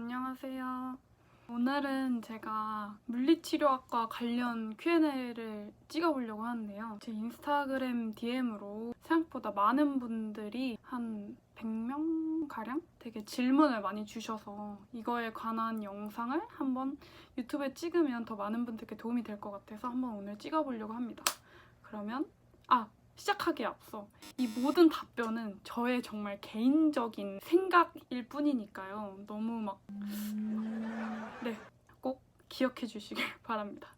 안녕하세요. 오늘은 제가 물리치료학과 관련 Q&A를 찍어보려고 하는데요. 제 인스타그램 DM으로 생각보다 많은 분들이 한 100명가량 되게 질문을 많이 주셔서 이거에 관한 영상을 한번 유튜브에 찍으면 더 많은 분들께 도움이 될 것 같아서 한번 오늘 찍어보려고 합니다. 그러면 시작하기에 앞서 이 모든 답변은 저의 정말 개인적인 생각일 뿐이니까요. 너무 꼭 기억해 주시길 바랍니다.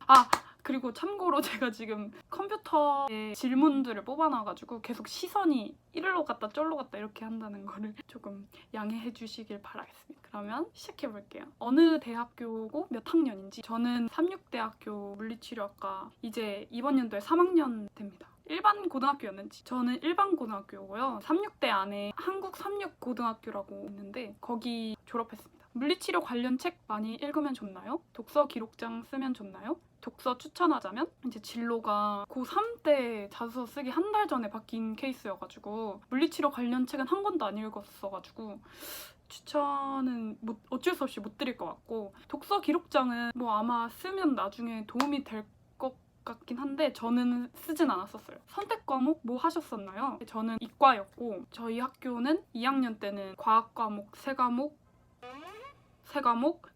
그리고 참고로 제가 지금 컴퓨터에 질문들을 뽑아놔가지고 계속 시선이 이리로 갔다 저리로 갔다 이렇게 한다는 거를 조금 양해해 주시길 바라겠습니다. 그러면 시작해볼게요. 어느 대학교고 몇 학년인지. 저는 삼육대학교 물리치료학과 이제 이번 연도에 3학년 됩니다. 일반 고등학교였는지. 저는 일반 고등학교고요. 삼육대 안에 한국 삼육고등학교라고 있는데 거기 졸업했습니다. 물리치료 관련 책 많이 읽으면 좋나요? 독서 기록장 쓰면 좋나요? 독서 추천하자면 이제 진로가 고3 때 자소서 쓰기 한 달 전에 바뀐 케이스여가지고 물리치료 관련 책은 한 권도 안 읽었어가지고 추천은 어쩔 수 없이 못 드릴 것 같고, 독서 기록장은 아마 쓰면 나중에 도움이 될 것 같긴 한데 저는 쓰진 않았었어요. 선택 과목 뭐 하셨었나요? 저는 이과였고 저희 학교는 2학년 때는 과학 과목 3과목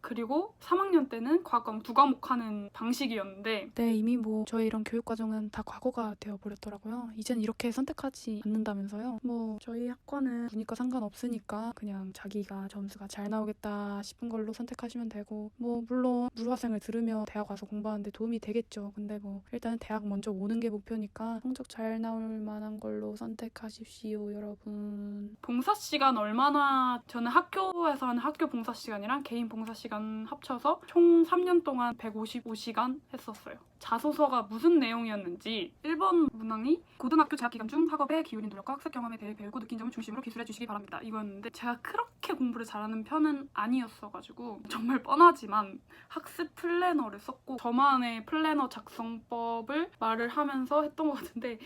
그리고 3학년 때는 과학 과목 2과목 하는 방식이었는데 이미 저희 이런 교육과정은 다 과거가 되어버렸더라고요. 이젠 이렇게 선택하지 않는다면서요. 저희 학과는 문이과 상관없으니까 그냥 자기가 점수가 잘 나오겠다 싶은 걸로 선택하시면 되고, 물론 물화생을 들으며 대학 와서 공부하는데 도움이 되겠죠. 근데 일단은 대학 먼저 오는 게 목표니까 성적 잘 나올 만한 걸로 선택하십시오, 여러분. 봉사 시간 얼마나, 저는 학교에서 하는 학교 봉사 시간이랑 개인 봉사 시간 합쳐서 총 3년 동안 155시간 했었어요. 자소서가 무슨 내용이었는지 1번 문항이 고등학교 재학 기간 중 학업에 기울인 노력과 학습 경험에 대해 배우고 느낀 점을 중심으로 기술해 주시기 바랍니다. 이거였는데 제가 그렇게 공부를 잘하는 편은 아니었어가지고 정말 뻔하지만 학습 플래너를 썼고 저만의 플래너 작성법을 말을 하면서 했던 것 같은데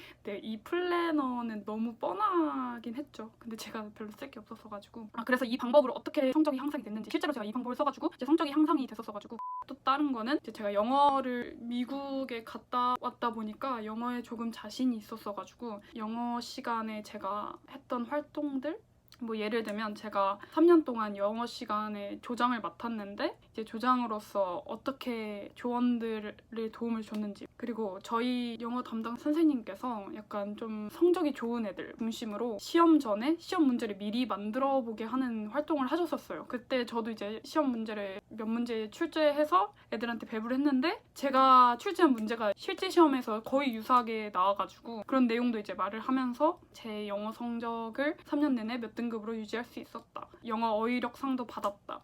이 플래너는 너무 뻔하긴 했죠. 근데 제가 별로 쓸 게 없었어가지고 그래서 이 방법으로 어떻게 성적이 향상이 됐는지, 실제로 제가 이 방법을 써가지고 제 성적이 향상이 됐었어가지고. 또 다른 거는 제가 영어를 미국에 갔다 왔다 보니까 영어에 조금 자신이 있었어가지고 영어 시간에 제가 했던 활동들, 예를 들면 제가 3년 동안 영어 시간에 조장을 맡았는데 이제 조장으로서 어떻게 조원들을 도움을 줬는지, 그리고 저희 영어 담당 선생님께서 약간 좀 성적이 좋은 애들 중심으로 시험 전에 시험 문제를 미리 만들어 보게 하는 활동을 하셨었어요. 그때 저도 이제 시험 문제를 몇 문제 출제해서 애들한테 배부를 했는데 제가 출제한 문제가 실제 시험에서 거의 유사하게 나와가지고 그런 내용도 이제 말을 하면서 제 영어 성적을 3년 내내 몇 등급으로 유지할 수 있었다. 영어 어휘력상도 받았다.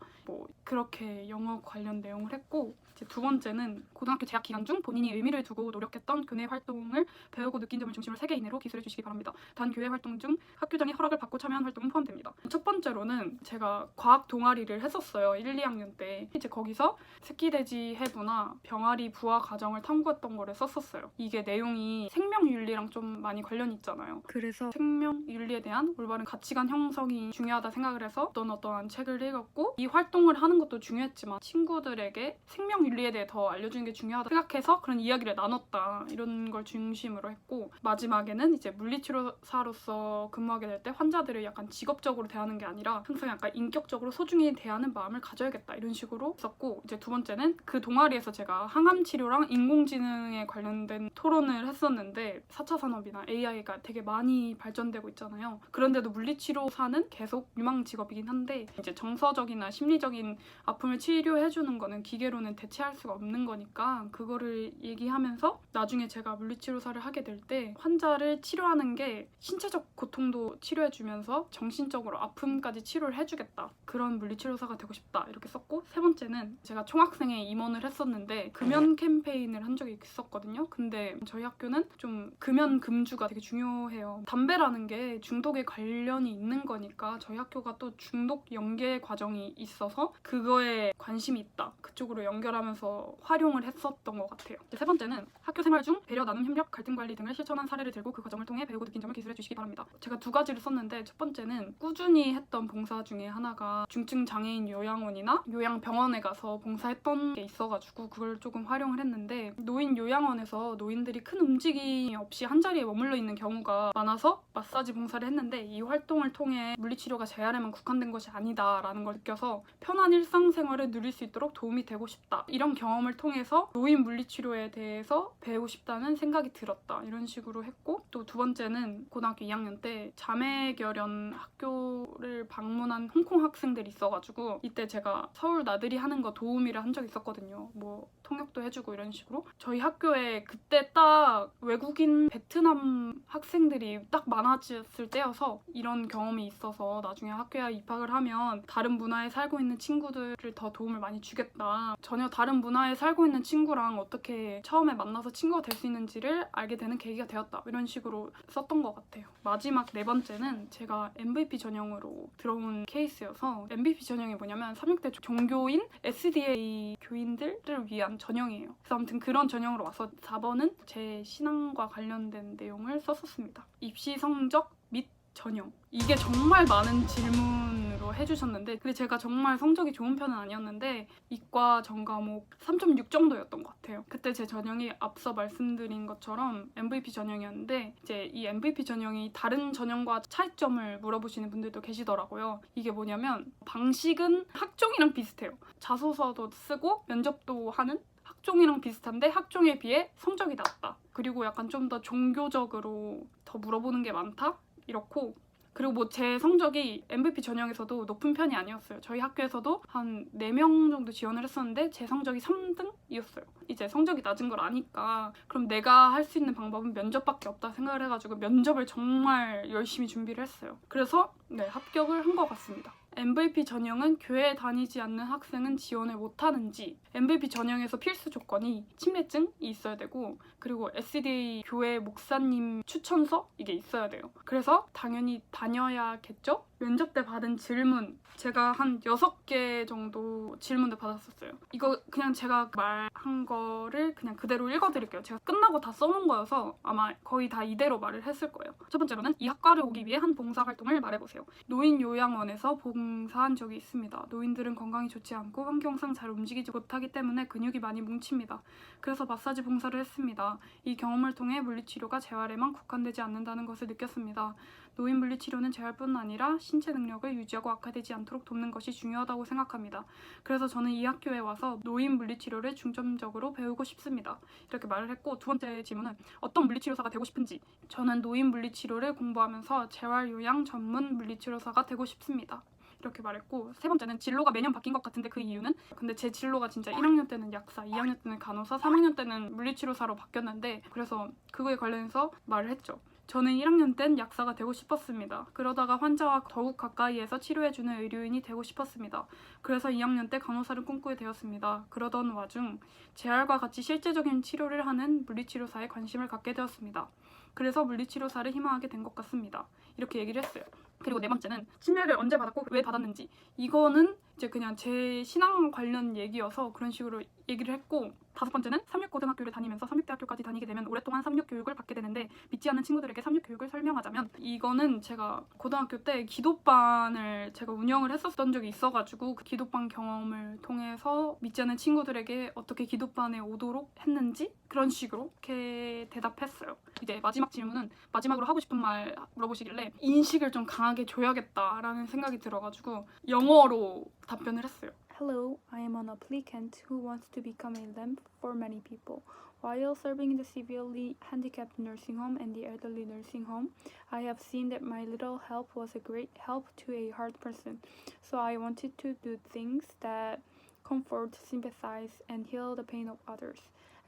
그렇게 영어 관련 내용을 했고, 이제 두 번째는 고등학교 재학 기간 중 본인이 의미를 두고 노력했던 교내 활동을 배우고 느낀 점을 중심으로 3개 이내로 기술해 주시기 바랍니다. 단 교회 활동 중 학교장의 허락을 받고 참여한 활동은 포함됩니다. 첫 번째로는 제가 과학 동아리를 했었어요. 1, 2학년 때. 이제 거기서 새끼돼지 해부나 병아리 부화 과정을 탐구했던 거를 썼었어요. 이게 내용이 생명윤리랑 좀 많이 관련이 있잖아요. 그래서 생명윤리에 대한 올바른 가치관 형성이 중요하다 생각을 해서 어떠한 책을 읽었고, 이 활동을 하는 것도 중요했지만 친구들에게 생명윤리에 대해 더 알려주는 게 중요하다 생각해서 그런 이야기를 나눴다, 이런 걸 중심으로 했고, 마지막에는 이제 물리치료사로서 근무하게 될 때 환자들을 약간 직업적으로 대하는 게 아니라 항상 약간 인격적으로 소중히 대하는 마음을 가져야겠다, 이런 식으로 썼고, 이제 두 번째는 그 동아리에서 제가 항암치료랑 인공지능에 관련된 토론을 했었는데 4차 산업이나 AI가 되게 많이 발전되고 있잖아요. 그런데도 물리치료사는 계속 유망 직업이긴 한데 이제 정서적이나 심리적인 아픔을 치료해주는 거는 기계로는 대체할 수가 없는 거니까 그거를 얘기하면서 나중에 제가 물리치료사를 하게 될 때 환자를 치료하는 게 신체적 고통도 치료해주면서 정신적으로 아픔까지 치료를 해주겠다, 그런 물리치료사가 되고 싶다, 이렇게 썼고, 세 번째는 제가 총학생회 임원을 했었는데 금연 캠페인을 한 적이 있었거든요. 근데 저희 학교는 좀 금연 금주가 되게 중요해요. 담배라는 게 중독에 관련이 있는 거니까 저희 학교가 또 중독 연계 과정이 있어서 그 그거에 관심이 있다. 그쪽으로 연결하면서 활용을 했었던 것 같아요. 세 번째는 학교 생활 중 배려, 나눔, 협력, 갈등 관리 등을 실천한 사례를 들고 그 과정을 통해 배우고 느낀 점을 기술해 주시기 바랍니다. 제가 두 가지를 썼는데 첫 번째는 꾸준히 했던 봉사 중에 하나가 중증 장애인 요양원이나 요양병원에 가서 봉사했던 게 있어가지고 그걸 조금 활용을 했는데 노인 요양원에서 노인들이 큰 움직임이 없이 한자리에 머물러 있는 경우가 많아서 마사지 봉사를 했는데 이 활동을 통해 물리치료가 재활에만 국한된 것이 아니다라는 걸 느껴서 편한 일상생활을 누릴 수 있도록 도움이 되고 싶다. 이런 경험을 통해서 노인 물리치료에 대해서 배우고 싶다는 생각이 들었다. 이런 식으로 했고 또 두 번째는 고등학교 2학년 때 자매결연 학교를 방문한 홍콩 학생들이 있어가지고 이때 제가 서울 나들이 하는 거 도우미를 한 적이 있었거든요. 뭐 통역도 해주고 이런 식으로 저희 학교에 그때 딱 외국인 베트남 학생들이 딱 많아졌을 때여서 이런 경험이 있어서 나중에 학교에 입학을 하면 다른 문화에 살고 있는 친구들을 더 도움을 많이 주겠다. 전혀 다른 문화에 살고 있는 친구랑 어떻게 처음에 만나서 친구가 될 수 있는지를 알게 되는 계기가 되었다. 이런 식으로 썼던 것 같아요. 마지막 네 번째는 제가 MVP 전형으로 들어온 케이스여서 MVP 전형이 뭐냐면 36대 종교인 SDA 교인들을 위한 전형이에요. 그래서 아무튼 그런 전형으로 와서 4번은 제 신앙과 관련된 내용을 썼었습니다. 입시 성적 및 전형. 이게 정말 많은 질문으로 해주셨는데 근데 제가 정말 성적이 좋은 편은 아니었는데 이과 전 과목 3.6 정도였던 것 같아요. 그때 제 전형이 앞서 말씀드린 것처럼 MVP 전형이었는데 이제 이 MVP 전형이 다른 전형과 차이점을 물어보시는 분들도 계시더라고요. 이게 뭐냐면 방식은 학종이랑 비슷해요. 자소서도 쓰고 면접도 하는 학종이랑 비슷한데 학종에 비해 성적이 낮다. 그리고 약간 좀 더 종교적으로 더 물어보는 게 많다? 이렇고 그리고 뭐 제 성적이 MVP 전형에서도 높은 편이 아니었어요. 저희 학교에서도 한 4명 정도 지원을 했었는데 제 성적이 3등이었어요. 이제 성적이 낮은 걸 아니까 그럼 내가 할 수 있는 방법은 면접밖에 없다 생각을 해가지고 면접을 정말 열심히 준비를 했어요. 그래서 네, 합격을 한 것 같습니다. MVP 전형은 교회에 다니지 않는 학생은 지원을 못하는지 MVP 전형에서 필수 조건이 침례증이 있어야 되고 그리고 SDA 교회 목사님 추천서 이게 있어야 돼요. 그래서 당연히 다녀야겠죠? 면접 때 받은 질문 제가 한 6개 정도 질문을 받았었어요. 이거 그냥 제가 말한 거를 그냥 그대로 읽어드릴게요. 제가 끝나고 다 써놓은 거여서 아마 거의 다 이대로 말을 했을 거예요. 첫 번째로는 이 학과를 오기 위해 한 봉사활동을 말해보세요. 노인 요양원에서 봉사한 적이 있습니다. 노인들은 건강이 좋지 않고 환경상 잘 움직이지 못하기 때문에 근육이 많이 뭉칩니다. 그래서 마사지 봉사를 했습니다. 이 경험을 통해 물리치료가 재활에만 국한되지 않는다는 것을 느꼈습니다. 노인 물리치료는 재활뿐 아니라 신체 능력을 유지하고 악화되지 않도록 돕는 것이 중요하다고 생각합니다. 그래서 저는 이 학교에 와서 노인 물리치료를 중점적으로 배우고 싶습니다. 이렇게 말을 했고 두 번째 질문은 어떤 물리치료사가 되고 싶은지 저는 노인 물리치료를 공부하면서 재활요양 전문 물리치료사가 되고 싶습니다. 이렇게 말했고 세 번째는 진로가 매년 바뀐 것 같은데 그 이유는? 근데 제 진로가 진짜 1학년 때는 약사, 2학년 때는 간호사, 3학년 때는 물리치료사로 바뀌었는데 그래서 그거에 관련해서 말을 했죠. 저는 1학년 땐 약사가 되고 싶었습니다. 그러다가 환자와 더욱 가까이에서 치료해주는 의료인이 되고 싶었습니다. 그래서 2학년 때 간호사를 꿈꾸게 되었습니다. 그러던 와중 재활과 같이 실제적인 치료를 하는 물리치료사에 관심을 갖게 되었습니다. 그래서 물리치료사를 희망하게 된 것 같습니다. 이렇게 얘기를 했어요. 그리고 네 번째는 침례를 언제 받았고 왜 받았는지 이거는 이제 그냥 제 신앙 관련 얘기여서 그런 식으로 얘기를 했고 다섯 번째는 36고등학교를 다니면서 36대학교까지 다니게 되면 오랫동안 36교육을 받게 되는데 믿지 않는 친구들에게 36교육을 설명하자면 이거는 제가 고등학교 때 기도반을 제가 운영을 했었던 적이 있어가지고 그 기도반 경험을 통해서 믿지 않는 친구들에게 어떻게 기도반에 오도록 했는지 그런 식으로 이렇게 대답했어요. 이제 마지막 질문은 마지막으로 하고 싶은 말 물어보시길래 인식을 좀 강하게 줘야겠다라는 생각이 들어가지고 영어로 답변을 했어요. Hello, I am an applicant who wants to become a lamp for many people. While serving in the severely handicapped nursing home and the elderly nursing home, I have seen that my little help was a great help to a hard person. So I wanted to do things that comfort, sympathize, and heal the pain of others.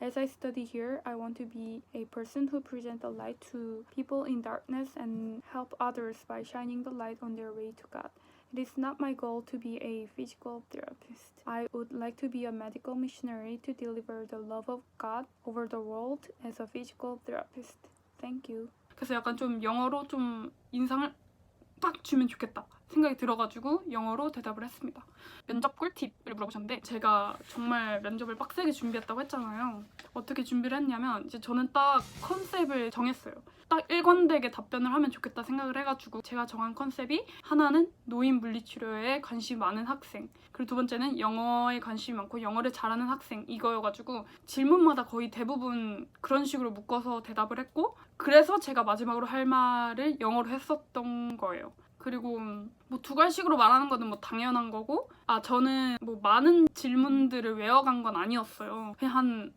As I study here, I want to be a person who presents the light to people in darkness and help others by shining the light on their way to God. It is not my goal to be a physical therapist. I would like to be a medical missionary to deliver the love of God over the world as a physical therapist. Thank you. 그래서 약간 좀 영어로 좀 인상을 딱 주면 좋겠다 생각이 들어가지고 영어로 대답을 했습니다. 면접 꿀팁 물어보셨는데 제가 정말 면접을 빡세게 준비했다고 했잖아요. 어떻게 준비를 했냐면 이제 저는 딱 컨셉을 정했어요. 딱 일관되게 답변을 하면 좋겠다 생각을 해가지고 제가 정한 컨셉이 하나는 노인 물리치료에 관심이 많은 학생, 그리고 두 번째는 영어에 관심이 많고 영어를 잘하는 학생, 이거여가지고 질문마다 거의 대부분 그런 식으로 묶어서 대답을 했고, 그래서 제가 마지막으로 할 말을 영어로 했었던 거예요. 그리고 뭐 두괄식으로 말하는 거는 뭐 당연한 거고, 저는 뭐 많은 질문들을 외워간 건 아니었어요. 그냥 한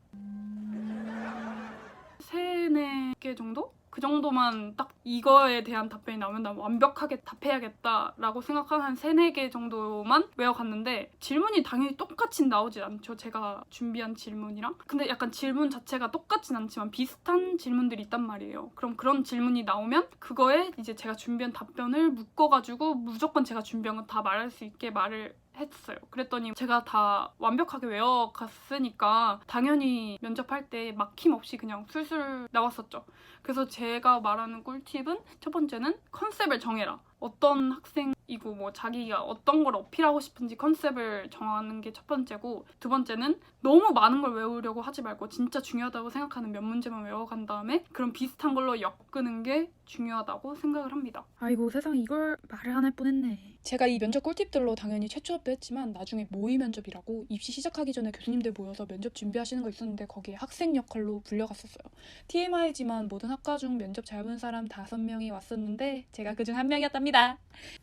3-4개 정도? 그 정도만 딱 이거에 대한 답변이 나오면 난 완벽하게 답해야겠다라고 생각한 한 3-4개 정도만 외워갔는데, 질문이 당연히 똑같이 나오진 않죠. 제가 준비한 질문이랑. 근데 약간 질문 자체가 똑같진 않지만 비슷한 질문들이 있단 말이에요. 그럼 그런 질문이 나오면 그거에 이제 제가 준비한 답변을 묶어가지고 무조건 제가 준비한 건 다 말할 수 있게 말을 했어요. 그랬더니 제가 다 완벽하게 외워갔으니까 당연히 면접할 때 막힘 없이 그냥 술술 나왔었죠. 그래서 제가 말하는 꿀팁은 첫 번째는 컨셉을 정해라. 어떤 학생이고 뭐 자기가 어떤 걸 어필하고 싶은지 컨셉을 정하는 게 첫 번째고, 두 번째는 너무 많은 걸 외우려고 하지 말고 진짜 중요하다고 생각하는 몇 문제만 외워간 다음에 그런 비슷한 걸로 엮는 게 중요하다고 생각을 합니다. 아이고 세상에, 이걸 말을 안 할 뻔했네. 제가 이 면접 꿀팁들로 당연히 최초업도 했지만 나중에 모의 면접이라고 입시 시작하기 전에 교수님들 모여서 면접 준비하시는 거 있었는데 거기에 학생 역할로 불려갔었어요. TMI지만 모든 학과 중 면접 잘 본 사람 5명이 왔었는데 제가 그중 한 명이었답니다.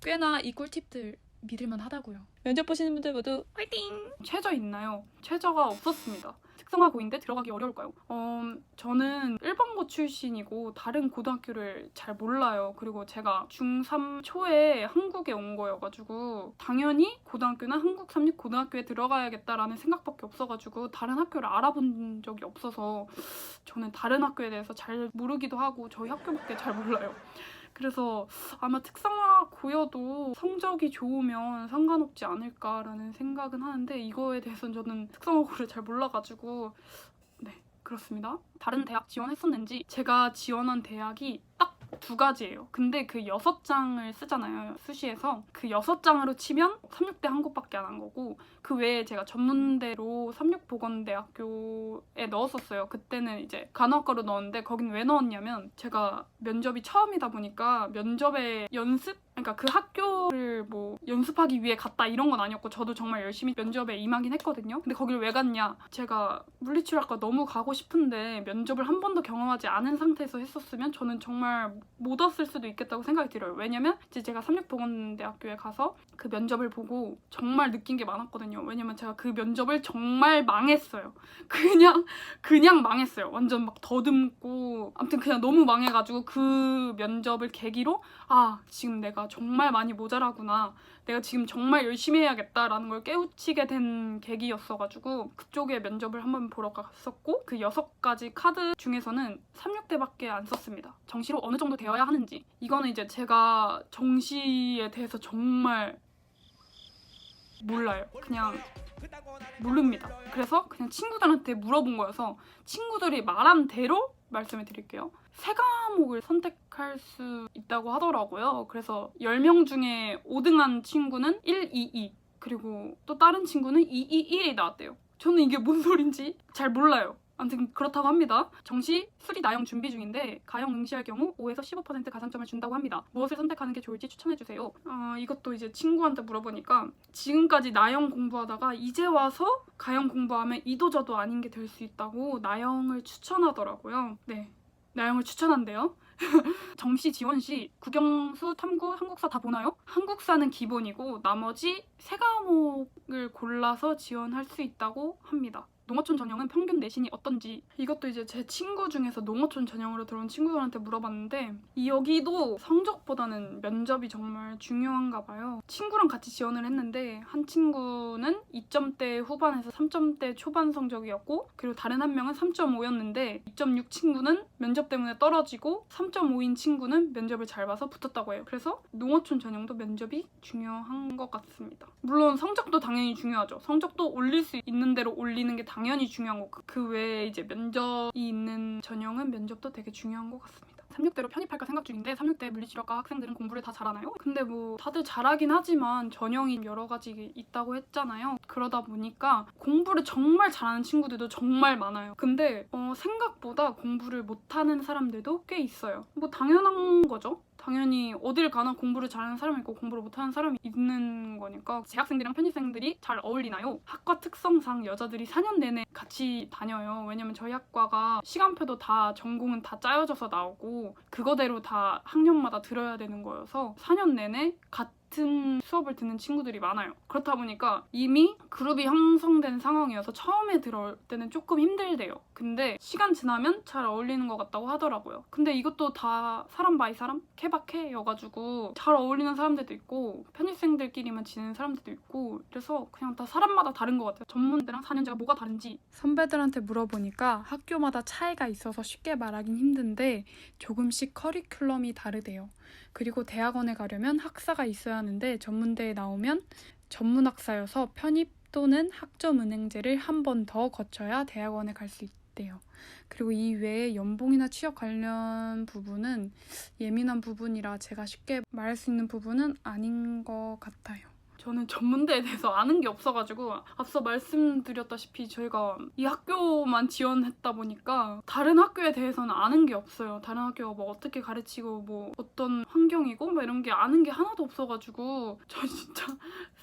꽤나 이 꿀팁들 믿을만 하다고요. 면접 보시는 분들 모두 화이팅! 최저 있나요? 최저가 없었습니다. 특성화 고인데 들어가기 어려울까요? 저는 일반고 출신이고 다른 고등학교를 잘 몰라요. 그리고 제가 중3 초에 한국에 온 거여가지고 당연히 고등학교나 한국 삼립고등학교에 들어가야겠다라는 생각밖에 없어가지고 다른 학교를 알아본 적이 없어서 저는 다른 학교에 대해서 잘 모르기도 하고 저희 학교밖에 잘 몰라요. 그래서 아마 특성화 고여도 성적이 좋으면 상관없지 않을까라는 생각은 하는데, 이거에 대해서는 저는 특성화 고를 잘 몰라가지고 네, 그렇습니다. 다른 대학 지원했었는지, 제가 지원한 대학이 딱 2가지예요. 근데 그 6장을 쓰잖아요, 수시에서. 그 6장으로 치면 3-6대 한 곳밖에 안 한 거고, 그 외에 제가 전문대로 삼육보건대학교에 넣었었어요. 그때는 이제 간호학과로 넣었는데 거긴 왜 넣었냐면 제가 면접이 처음이다 보니까 면접의 연습? 그러니까 그 학교를 뭐 연습하기 위해 갔다 이런 건 아니었고, 저도 정말 열심히 면접에 임하긴 했거든요. 근데 거길 왜 갔냐? 제가 물리치료학과 너무 가고 싶은데 면접을 한 번도 경험하지 않은 상태에서 했었으면 저는 정말 못 왔을 수도 있겠다고 생각이 들어요. 왜냐면 이제 제가 삼육보건대학교에 가서 그 면접을 보고 정말 느낀 게 많았거든요. 왜냐면 제가 그 면접을 정말 망했어요. 그냥 망했어요. 완전 막 더듬고, 아무튼 그냥 너무 망해가지고 그 면접을 계기로 지금 내가 정말 많이 모자라구나, 내가 지금 정말 열심히 해야겠다라는 걸 깨우치게 된 계기였어가지고 그쪽에 면접을 한번 보러 갔었고, 그 6가지 카드 중에서는 3-6대밖에 안 썼습니다. 정시로 어느 정도 되어야 하는지, 이거는 이제 제가 정시에 대해서 정말 몰라요. 그냥 모릅니다. 그래서 그냥 친구들한테 물어본 거여서 친구들이 말한 대로 말씀을 드릴게요. 3과목을 선택할 수 있다고 하더라고요. 그래서 10명 중에 5등한 친구는 122, 그리고 또 다른 친구는 221이 나왔대요. 저는 이게 뭔 소린지 잘 몰라요. 아무튼 그렇다고 합니다. 정시 수리 나영 준비 중인데 가영 응시할 경우 5에서 15% 가산점을 준다고 합니다. 무엇을 선택하는 게 좋을지 추천해주세요. 이것도 이제 친구한테 물어보니까 지금까지 나영 공부하다가 이제 와서 가영 공부하면 이도저도 아닌 게 될 수 있다고 나영을 추천하더라고요. 네, 나영을 추천한대요. 정시 지원 시 국영수, 탐구, 한국사 다 보나요? 한국사는 기본이고 나머지 3과목을 골라서 지원할 수 있다고 합니다. 농어촌 전형은 평균 내신이 어떤지, 이것도 이제 제 친구 중에서 농어촌 전형으로 들어온 친구들한테 물어봤는데 여기도 성적보다는 면접이 정말 중요한가 봐요. 친구랑 같이 지원을 했는데 한 친구는 2점대 후반에서 3점대 초반 성적이었고, 그리고 다른 한 명은 3.5였는데 2.6 친구는 면접 때문에 떨어지고 3.5인 친구는 면접을 잘 봐서 붙었다고 해요. 그래서 농어촌 전형도 면접이 중요한 것 같습니다. 물론 성적도 당연히 중요하죠. 성적도 올릴 수 있는 대로 올리는 게 당연히 중요한 거고, 그 외에 이제 면접이 있는 전형은 면접도 되게 중요한 것 같습니다. 36대로 편입할까 생각 중인데 36대 물리치료과 학생들은 공부를 다 잘하나요? 근데 뭐 다들 잘하긴 하지만 전형이 여러 가지 있다고 했잖아요. 그러다 보니까 공부를 정말 잘하는 친구들도 정말 많아요. 근데 생각보다 공부를 못하는 사람들도 꽤 있어요. 뭐 당연한 거죠. 당연히 어딜 가나 공부를 잘하는 사람이 있고 공부를 못하는 사람이 있는 거니까. 재학생들이랑 편입생들이 잘 어울리나요? 학과 특성상 여자들이 4년 내내 같이 다녀요. 왜냐면 저희 학과가 시간표도 다 전공은 다 짜여져서 나오고 그거대로 다 학년마다 들어야 되는 거여서 4년 내내 같은 수업을 듣는 친구들이 많아요. 그렇다 보니까 이미 그룹이 형성된 상황이어서 처음에 들어올 때는 조금 힘들대요. 근데 시간 지나면 잘 어울리는 것 같다고 하더라고요. 근데 이것도 다 사람 바이 사람? 케바케여가지고 잘 어울리는 사람들도 있고 편입생들끼리만 지내는 사람들도 있고 그래서 그냥 다 사람마다 다른 것 같아요. 전문대랑 4년제가 뭐가 다른지. 선배들한테 물어보니까 학교마다 차이가 있어서 쉽게 말하긴 힘든데 조금씩 커리큘럼이 다르대요. 그리고 대학원에 가려면 학사가 있어야 하는데 전문대에 나오면 전문학사여서 편입 또는 학점은행제를 한 번 더 거쳐야 대학원에 갈 수 있대요. 그리고 이 외에 연봉이나 취업 관련 부분은 예민한 부분이라 제가 쉽게 말할 수 있는 부분은 아닌 것 같아요. 저는 전문대에 대해서 아는 게 없어가지고 앞서 말씀드렸다시피 저희가 이 학교만 지원했다 보니까 다른 학교에 대해서는 아는 게 없어요. 다른 학교가 뭐 어떻게 가르치고 뭐 어떤 환경이고 뭐 이런 게 아는 게 하나도 없어가지고 저 진짜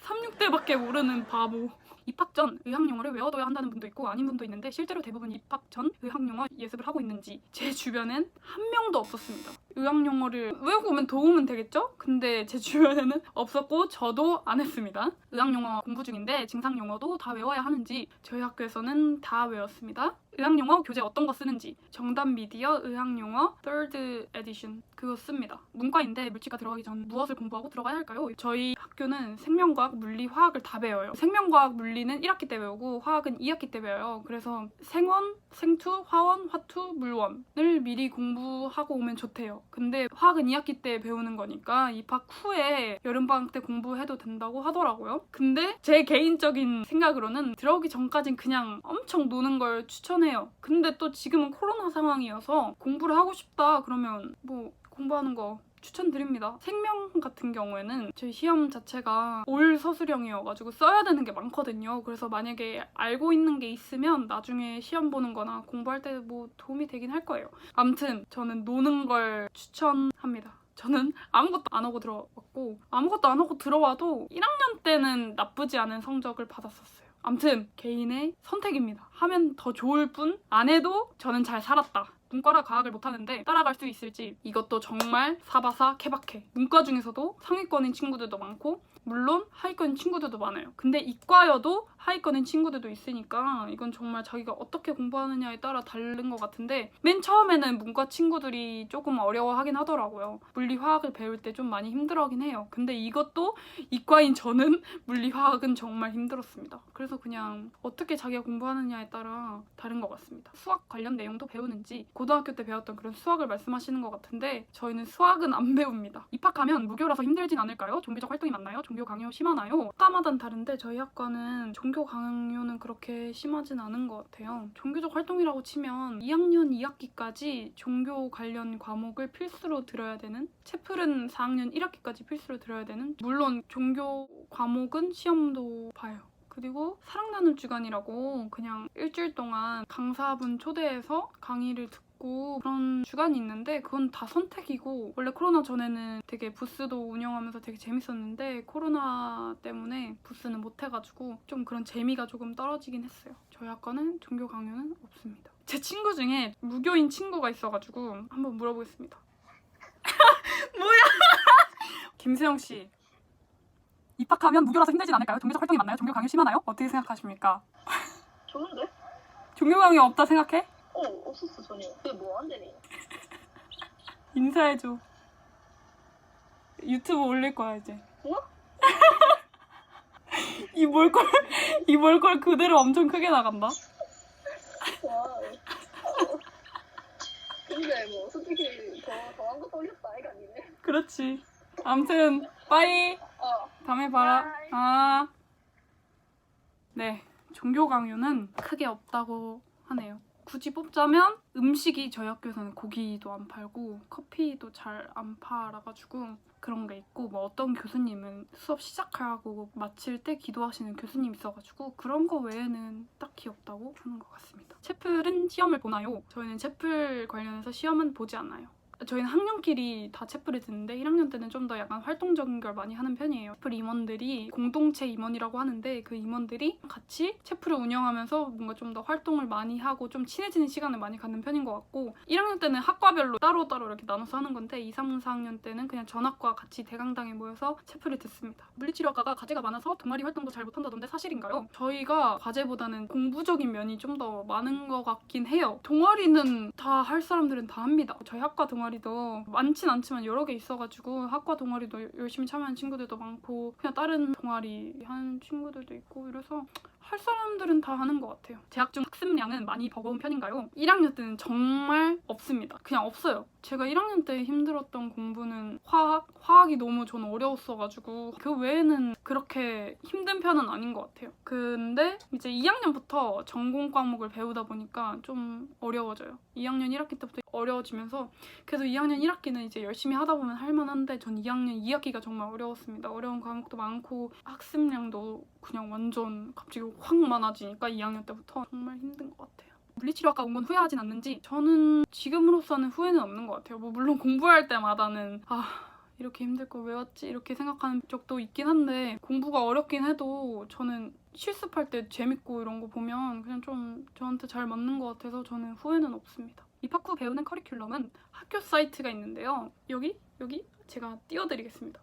36대밖에 모르는 바보. 입학 전 의학용어를 외워둬야 한다는 분도 있고 아닌 분도 있는데 실제로 대부분 입학 전 의학용어 예습을 하고 있는지 제 주변엔 한 명도 없었습니다. 의학용어를 외우고 오면 도움은 되겠죠? 근데 제 주변에는 없었고 저도 안 했습니다. 의학용어 공부 중인데 증상용어도 다 외워야 하는지 저희 학교에서는 다 외웠습니다. 의학용어 교재 어떤 거 쓰는지 정답 미디어 의학용어 3rd 에디션 그거 씁니다. 문과인데 물리과 들어가기 전 무엇을 공부하고 들어가야 할까요? 저희 학교는 생명과학, 물리, 화학을 다 배워요. 생명과학, 물리는 1학기 때 배우고 화학은 2학기 때 배워요. 그래서 생원, 생투, 화원, 화투, 물원을 미리 공부하고 오면 좋대요. 근데 화학은 2학기 때 배우는 거니까 입학 후에 여름방학 때 공부해도 된다고 하더라고요. 근데 제 개인적인 생각으로는 들어오기 전까진 그냥 엄청 노는 걸 추천해요. 근데 또 지금은 코로나 상황이어서 공부를 하고 싶다 그러면 뭐 공부하는 거 추천드립니다. 생명 같은 경우에는 저희 시험 자체가 올 서술형이어가지고 써야 되는 게 많거든요. 그래서 만약에 알고 있는 게 있으면 나중에 시험 보는 거나 공부할 때 뭐 도움이 되긴 할 거예요. 아무튼 저는 노는 걸 추천합니다. 저는 아무것도 안 하고 들어왔고 아무것도 안 하고 들어와도 1학년 때는 나쁘지 않은 성적을 받았었어요. 아무튼 개인의 선택입니다. 하면 더 좋을 뿐 안 해도 저는 잘 살았다. 문과라 과학을 못하는데 따라갈 수 있을지 이것도 정말 사바사 케바케. 문과 중에서도 상위권인 친구들도 많고 물론 하위권인 친구들도 많아요. 근데 이과여도 하위권인 친구들도 있으니까 이건 정말 자기가 어떻게 공부하느냐에 따라 다른 것 같은데 맨 처음에는 문과 친구들이 조금 어려워하긴 하더라고요. 물리, 화학을 배울 때 좀 많이 힘들어하긴 해요. 근데 이것도 이과인 저는 물리, 화학은 정말 힘들었습니다. 그래서 그냥 어떻게 자기가 공부하느냐에 따라 다른 것 같습니다. 수학 관련 내용도 배우는지 고등학교 때 배웠던 그런 수학을 말씀하시는 것 같은데 저희는 수학은 안 배웁니다. 입학하면 무교라서 힘들진 않을까요? 종교적 활동이 많나요? 종교 강요 심하나요? 학과마다는 다른데 저희 학과는 종교 강요는 그렇게 심하진 않은 것 같아요. 종교적 활동이라고 치면 2학년 2학기까지 종교 관련 과목을 필수로 들어야 되는, 채플은 4학년 1학기까지 필수로 들어야 되는, 물론 종교 과목은 시험도 봐요. 그리고 사랑 나눌 주간이라고 그냥 일주일 동안 강사분 초대해서 강의를 듣고 그런 주간이 있는데 그건 다 선택이고 원래 코로나 전에는 되게 부스도 운영하면서 되게 재밌었는데 코로나 때문에 부스는 못 해가지고 좀 그런 재미가 조금 떨어지긴 했어요. 저희 학과는 종교 강요는 없습니다. 제 친구 중에 무교인 친구가 있어가지고 한번 물어보겠습니다. 뭐야? 김세영 씨. 입학하면 무교라서 힘들진 않을까요? 종교적 활동이 많나요? 종교 강요 심하나요? 어떻게 생각하십니까? 좋은데? 종교 강요 없다 생각해? 없었어 전혀. 그게 뭐 한대니? 인사해줘. 유튜브 올릴 거야 이제. 뭐? 이 몰골 그대로 엄청 크게 나간다. 와. 근데 뭐 솔직히 더한 거 올렸다 이거 아니네. 그렇지. 아무튼 빠이. 다음에 봐라. 바이. 아. 네. 종교 강요는 크게 없다고 하네요. 굳이 뽑자면 음식이 저희 학교에서는 고기도 안 팔고 커피도 잘 안 팔아가지고 그런 게 있고 뭐 어떤 교수님은 수업 시작하고 마칠 때 기도하시는 교수님 있어가지고 그런 거 외에는 딱히 없다고 하는 것 같습니다. 채플은 시험을 보나요? 저희는 채플 관련해서 시험은 보지 않아요. 저희는 학년끼리 다 채플을 듣는데 1학년 때는 좀 더 약간 활동적인 걸 많이 하는 편이에요. 채플 임원들이 공동체 임원이라고 하는데 그 임원들이 같이 채플을 운영하면서 뭔가 좀 더 활동을 많이 하고 좀 친해지는 시간을 많이 갖는 편인 것 같고 1학년 때는 학과별로 따로따로 이렇게 나눠서 하는 건데 2, 3, 4학년 때는 그냥 전학과 같이 대강당에 모여서 채플을 듣습니다. 물리치료학과가 과제가 많아서 동아리 활동도 잘 못한다던데 사실인가요? 저희가 과제보다는 공부적인 면이 좀 더 많은 것 같긴 해요. 동아리는 다 할 사람들은 다 합니다. 저희 학과 동아리도 많진 않지만 여러 개 있어가지고 학과 동아리도 열심히 참여하는 친구들도 많고 그냥 다른 동아리 하는 친구들도 있고 이래서 할 사람들은 다 하는 것 같아요. 재학 중 학습량은 많이 버거운 편인가요? 1학년 때는 정말 없습니다. 그냥 없어요. 제가 1학년 때 힘들었던 공부는 화학이 너무 저는 어려웠어가지고 그 외에는 그렇게 힘든 편은 아닌 것 같아요. 근데 이제 2학년부터 전공 과목을 배우다 보니까 좀 어려워져요. 2학년 1학기 때부터 어려워지면서 그래서 2학년 1학기는 이제 열심히 하다 보면 할만한데 전 2학년 2학기가 정말 어려웠습니다. 어려운 과목도 많고 학습량도 그냥 완전 갑자기 확 많아지니까 2학년 때부터 정말 힘든 것 같아요. 물리치료학과 온 건 후회하진 않는지 저는 지금으로서는 후회는 없는 것 같아요. 뭐 물론 공부할 때마다는 이렇게 힘들 거 왜 왔지? 이렇게 생각하는 적도 있긴 한데 공부가 어렵긴 해도 저는 실습할 때 재밌고 이런 거 보면 그냥 좀 저한테 잘 맞는 것 같아서 저는 후회는 없습니다. 입학 후 배우는 커리큘럼은 학교 사이트가 있는데요. 여기 제가 띄워드리겠습니다.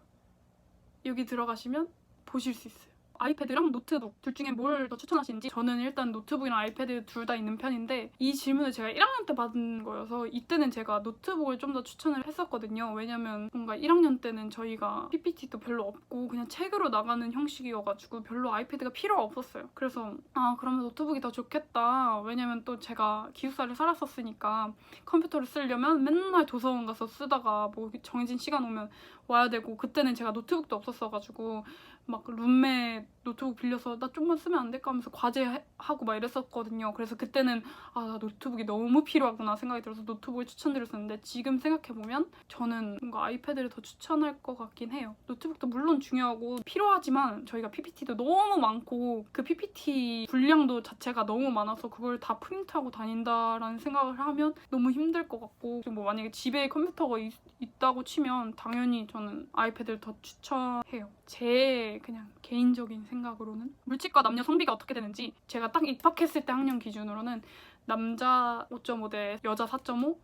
여기 들어가시면 보실 수 있어요. 아이패드랑 노트북 둘 중에 뭘 더 추천하시는지 저는 일단 노트북이랑 아이패드 둘 다 있는 편인데 이 질문을 제가 1학년 때 받은 거여서 이때는 제가 노트북을 좀 더 추천을 했었거든요. 왜냐면 뭔가 1학년 때는 저희가 PPT도 별로 없고 그냥 책으로 나가는 형식이어가지고 별로 아이패드가 필요가 없었어요. 그래서 그러면 노트북이 더 좋겠다. 왜냐면 또 제가 기숙사를 살았었으니까 컴퓨터를 쓰려면 맨날 도서관 가서 쓰다가 뭐 정해진 시간 오면 와야 되고 그때는 제가 노트북도 없었어가지고 막 룸메 노트북 빌려서 나 좀만 쓰면 안 될까 하면서 과제하고 막 이랬었거든요. 그래서 그때는 나 노트북이 너무 필요하구나 생각이 들어서 노트북을 추천드렸었는데 지금 생각해보면 저는 뭔가 아이패드를 더 추천할 것 같긴 해요. 노트북도 물론 중요하고 필요하지만 저희가 PPT도 너무 많고 그 PPT 분량도 자체가 너무 많아서 그걸 다 프린트하고 다닌다라는 생각을 하면 너무 힘들 것 같고 그리고 뭐 만약에 집에 컴퓨터가 있다고 치면 당연히 저는 아이패드를 더 추천해요. 제 그냥 개인적인 생각으로는 물치과 남녀 성비가 어떻게 되는지 제가 딱 입학했을 때 학년 기준으로는 남자 5.5 대 여자 4.5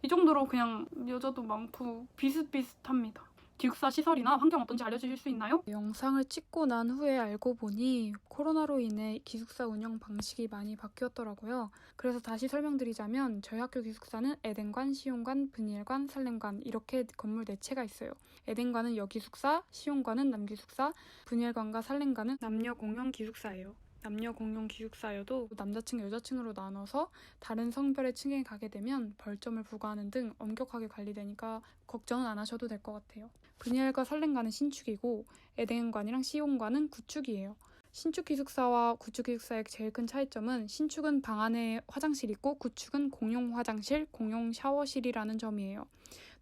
이 정도로 그냥 여자도 많고 비슷비슷합니다. 기숙사 시설이나 환경 어떤지 알려주실 수 있나요? 영상을 찍고 난 후에 알고 보니 코로나로 인해 기숙사 운영 방식이 많이 바뀌었더라고요. 그래서 다시 설명드리자면 저희 학교 기숙사는 에덴관, 시용관, 분일관, 살렘관 이렇게 건물 4채가 있어요. 에덴관은 여기숙사, 시용관은 남기숙사, 분일관과 살렘관은 남녀 공용 기숙사예요. 남녀 공용 기숙사여도 남자층, 여자층으로 나눠서 다른 성별의 층에 가게 되면 벌점을 부과하는 등 엄격하게 관리되니까 걱정은 안 하셔도 될 것 같아요. 분일과 살렘관은 신축이고 에덴관이랑 시용관은 구축이에요. 신축 기숙사와 구축 기숙사의 제일 큰 차이점은 신축은 방 안에 화장실이 있고 구축은 공용 화장실, 공용 샤워실이라는 점이에요.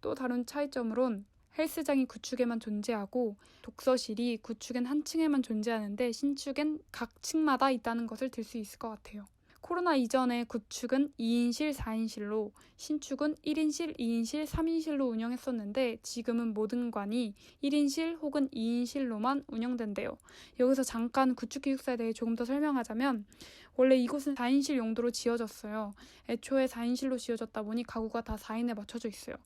또 다른 차이점으론 헬스장이 구축에만 존재하고 독서실이 구축엔 한 층에만 존재하는데 신축엔 각 층마다 있다는 것을 들 수 있을 것 같아요. 코로나 이전에 구축은 2인실, 4인실로 신축은 1인실, 2인실, 3인실로 운영했었는데 지금은 모든 관이 1인실 혹은 2인실로만 운영된대요. 여기서 잠깐 구축 기숙사에 대해 조금 더 설명하자면 원래 이곳은 4인실 용도로 지어졌어요. 애초에 4인실로 지어졌다 보니 가구가 다 4인에 맞춰져 있어요.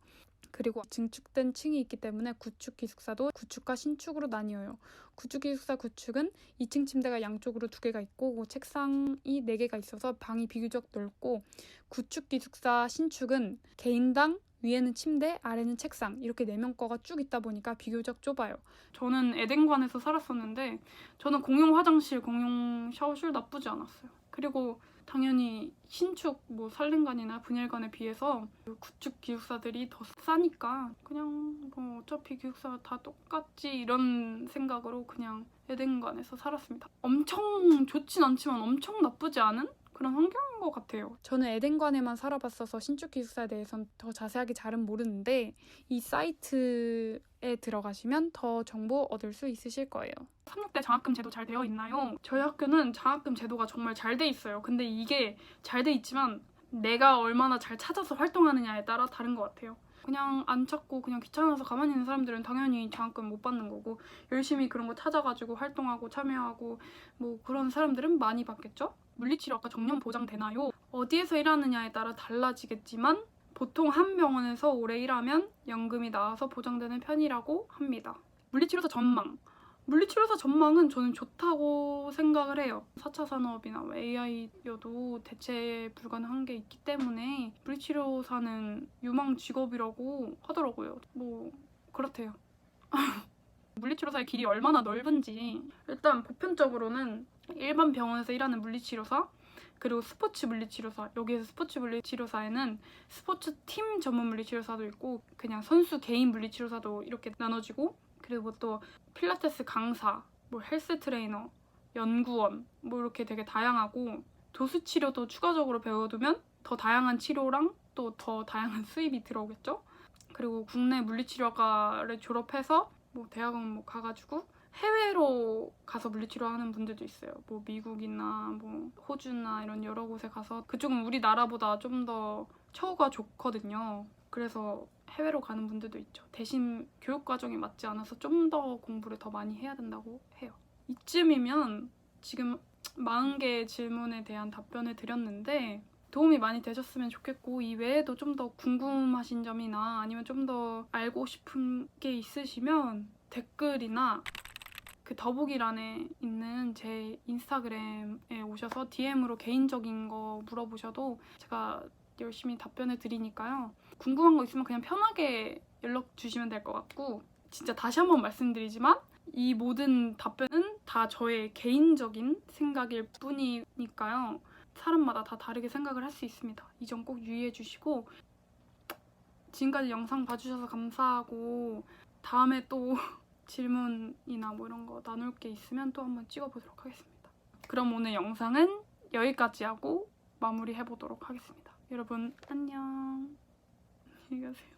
그리고 증축된 층이 있기 때문에 구축 기숙사도 구축과 신축으로 나뉘어요. 구축 기숙사 구축은 2층 침대가 양쪽으로 2개가 있고 책상이 4개가 있어서 방이 비교적 넓고 구축 기숙사 신축은 개인당 위에는 침대, 아래는 책상 이렇게 4명 거가 쭉 있다 보니까 비교적 좁아요. 저는 에덴관에서 살았었는데 저는 공용 화장실, 공용 샤워실 나쁘지 않았어요. 그리고 당연히 신축 살림관이나 분일관에 비해서 구축 기숙사들이 더 싸니까 그냥 어차피 기숙사가 다 똑같지 이런 생각으로 그냥 에덴관에서 살았습니다. 엄청 좋진 않지만 엄청 나쁘지 않은 그런 환경인 것 같아요. 저는 에덴관에만 살아봤어서 신축 기숙사에 대해서는 더 자세하게 잘은 모르는데 이 사이트에 들어가시면 더 정보 얻을 수 있으실 거예요. 3학대 장학금 제도 잘 되어 있나요? 저희 학교는 장학금 제도가 정말 잘 돼 있어요. 근데 이게 잘 돼 있지만 내가 얼마나 잘 찾아서 활동하느냐에 따라 다른 것 같아요. 그냥 안 찾고 그냥 귀찮아서 가만히 있는 사람들은 당연히 장학금 못 받는 거고 열심히 그런 거 찾아가지고 활동하고 참여하고 뭐 그런 사람들은 많이 받겠죠? 물리치료학과 정년 보장되나요? 어디에서 일하느냐에 따라 달라지겠지만 보통 한 병원에서 오래 일하면 연금이 나와서 보장되는 편이라고 합니다. 물리치료사 전망. 물리치료사 전망은 저는 좋다고 생각을 해요. 4차 산업이나 AI여도 대체 불가능한 게 있기 때문에 물리치료사는 유망 직업이라고 하더라고요. 뭐 그렇대요. 물리치료사의 길이 얼마나 넓은지 일단 보편적으로는 일반 병원에서 일하는 물리치료사 그리고 스포츠 물리치료사, 여기에서 스포츠 물리치료사에는 스포츠 팀 전문 물리치료사도 있고 그냥 선수 개인 물리치료사도 이렇게 나눠지고 그리고 또 필라테스 강사, 뭐 헬스 트레이너, 연구원 뭐 이렇게 되게 다양하고 도수치료도 추가적으로 배워두면 더 다양한 치료랑 또 더 다양한 수입이 들어오겠죠? 그리고 국내 물리치료과를 졸업해서 뭐 대학원 뭐 가가지고 해외로 가서 물리치료하는 분들도 있어요. 뭐 미국이나 뭐 호주나 이런 여러 곳에 가서 그쪽은 우리나라보다 좀 더 처우가 좋거든요. 그래서 해외로 가는 분들도 있죠. 대신 교육 과정에 맞지 않아서 좀 더 공부를 더 많이 해야 된다고 해요. 이쯤이면 지금 40개의 질문에 대한 답변을 드렸는데 도움이 많이 되셨으면 좋겠고 이 외에도 좀 더 궁금하신 점이나 아니면 좀 더 알고 싶은 게 있으시면 댓글이나 그 더보기란에 있는 제 인스타그램에 오셔서 DM으로 개인적인 거 물어보셔도 제가 열심히 답변을 드리니까요. 궁금한 거 있으면 그냥 편하게 연락 주시면 될 것 같고 진짜 다시 한번 말씀드리지만 이 모든 답변은 다 저의 개인적인 생각일 뿐이니까요. 사람마다 다 다르게 생각을 할 수 있습니다. 이 점 꼭 유의해 주시고 지금까지 영상 봐주셔서 감사하고 다음에 또 질문이나 뭐 이런 거 나눌 게 있으면 또 한번 찍어보도록 하겠습니다. 그럼 오늘 영상은 여기까지 하고 마무리해보도록 하겠습니다. 여러분 안녕. 안녕히 가세요.